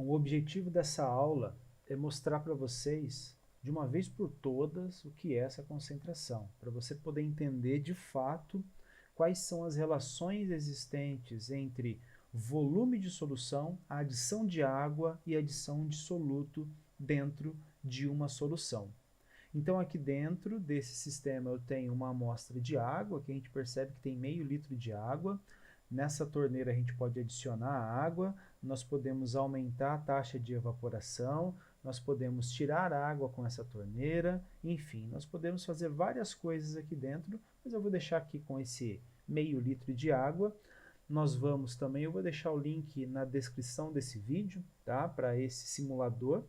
Bom, o objetivo dessa aula é mostrar para vocês, de uma vez por todas, o que é essa concentração, para você poder entender de fato quais são as relações existentes entre volume de solução, a adição de água e a adição de soluto dentro de uma solução. Então aqui dentro desse sistema eu tenho uma amostra de água, que a gente percebe que tem meio litro de água. Nessa torneira a gente pode adicionar água, nós podemos aumentar a taxa de evaporação, nós podemos tirar água com essa torneira, enfim, nós podemos fazer várias coisas aqui dentro, mas eu vou deixar aqui com esse meio litro de água. Nós vamos também, eu vou deixar o link na descrição desse vídeo, tá? Para esse simulador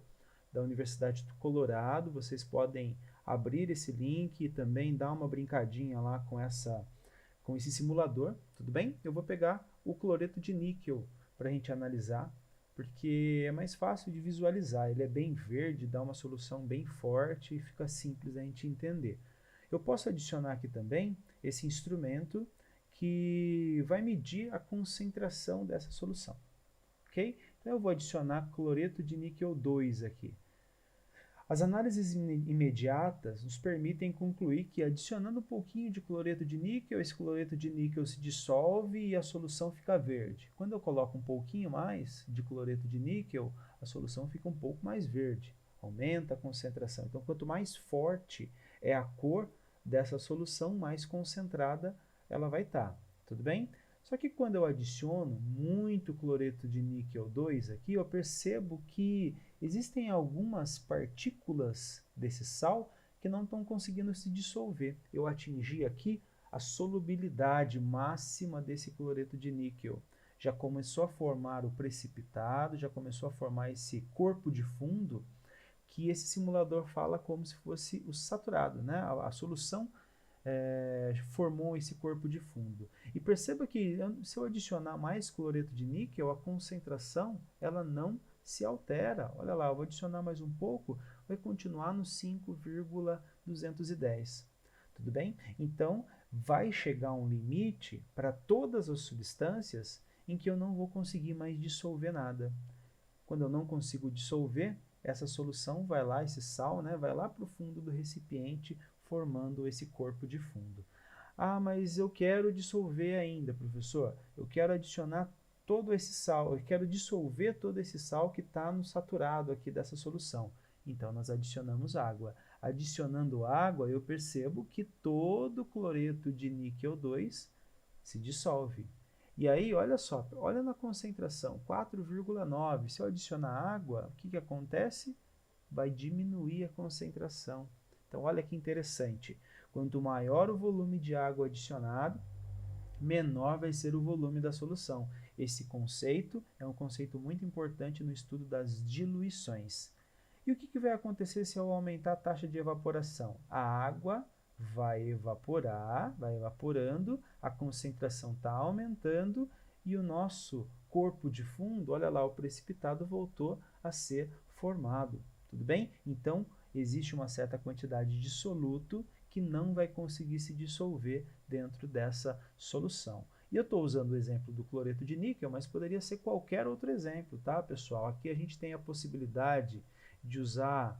da Universidade do Colorado, vocês podem abrir esse link e também dar uma brincadinha lá com esse simulador, tudo bem? Eu vou pegar o cloreto de níquel para a gente analisar, porque é mais fácil de visualizar, ele é bem verde, dá uma solução bem forte e fica simples a gente entender. Eu posso adicionar aqui também esse instrumento que vai medir a concentração dessa solução, ok? Então eu vou adicionar cloreto de níquel 2 aqui. As análises imediatas nos permitem concluir que adicionando um pouquinho de cloreto de níquel, esse cloreto de níquel se dissolve e a solução fica verde. Quando eu coloco um pouquinho mais de cloreto de níquel, a solução fica um pouco mais verde, aumenta a concentração. Então, quanto mais forte é a cor dessa solução, mais concentrada ela vai estar, tudo bem? Só que quando eu adiciono muito cloreto de níquel 2 aqui, eu percebo que existem algumas partículas desse sal que não estão conseguindo se dissolver. Eu atingi aqui a solubilidade máxima desse cloreto de níquel. Já começou a formar o precipitado, já começou a formar esse corpo de fundo que esse simulador fala como se fosse o saturado, né? A solução formou esse corpo de fundo. E perceba que se eu adicionar mais cloreto de níquel, a concentração ela não se altera. Olha lá, eu vou adicionar mais um pouco, vai continuar no 5,210. Tudo bem? Então, vai chegar um limite para todas as substâncias em que eu não vou conseguir mais dissolver nada. Quando eu não consigo dissolver, essa solução vai lá, esse sal, né, vai lá para o fundo do recipiente, formando esse corpo de fundo. Ah, mas eu quero dissolver ainda, professor. Eu quero adicionar todo esse sal, eu quero dissolver todo esse sal que está no saturado aqui dessa solução. Então, nós adicionamos água. Adicionando água, eu percebo que todo o cloreto de níquel 2 se dissolve. E aí, olha só, olha na concentração, 4,9. Se eu adicionar água, o que acontece? Vai diminuir a concentração. Então, olha que interessante. Quanto maior o volume de água adicionado, menor vai ser o volume da solução. Esse conceito é um conceito muito importante no estudo das diluições. E o que vai acontecer se eu aumentar a taxa de evaporação? A água vai evaporar, vai evaporando, a concentração está aumentando e o nosso corpo de fundo, olha lá, o precipitado voltou a ser formado. Tudo bem? Então, existe uma certa quantidade de soluto que não vai conseguir se dissolver dentro dessa solução. E eu estou usando o exemplo do cloreto de níquel, mas poderia ser qualquer outro exemplo, tá, pessoal? Aqui a gente tem a possibilidade de usar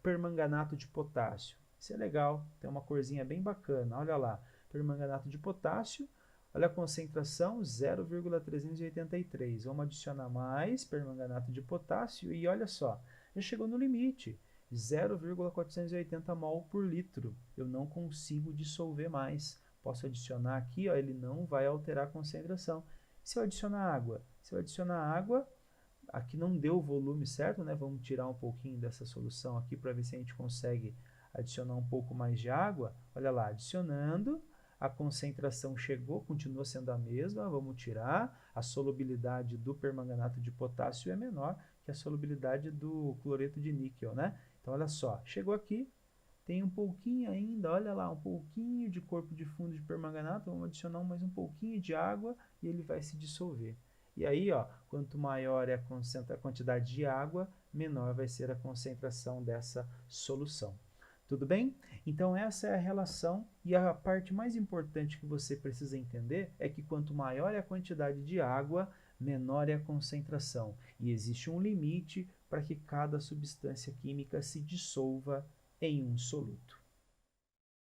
permanganato de potássio. Isso é legal, tem uma corzinha bem bacana, olha lá, permanganato de potássio, olha a concentração, 0,383. Vamos adicionar mais permanganato de potássio e olha só, já chegou no limite, 0,480 mol por litro. Eu não consigo dissolver mais. Posso adicionar aqui, ó, ele não vai alterar a concentração. Se eu adicionar água? Se eu adicionar água, aqui não deu o volume certo, né? Vamos tirar um pouquinho dessa solução aqui para ver se a gente consegue adicionar um pouco mais de água. Olha lá, adicionando, a concentração chegou, continua sendo a mesma, vamos tirar. A solubilidade do permanganato de potássio é menor que a solubilidade do cloreto de níquel, né? Então, olha só, chegou aqui, tem um pouquinho ainda, olha lá, um pouquinho de corpo de fundo de permanganato, vamos adicionar mais um pouquinho de água e ele vai se dissolver. E aí, ó, quanto maior é a quantidade de água, menor vai ser a concentração dessa solução. Tudo bem? Então essa é a relação e a parte mais importante que você precisa entender é que quanto maior é a quantidade de água, menor é a concentração. E existe um limite para que cada substância química se dissolva em um soluto.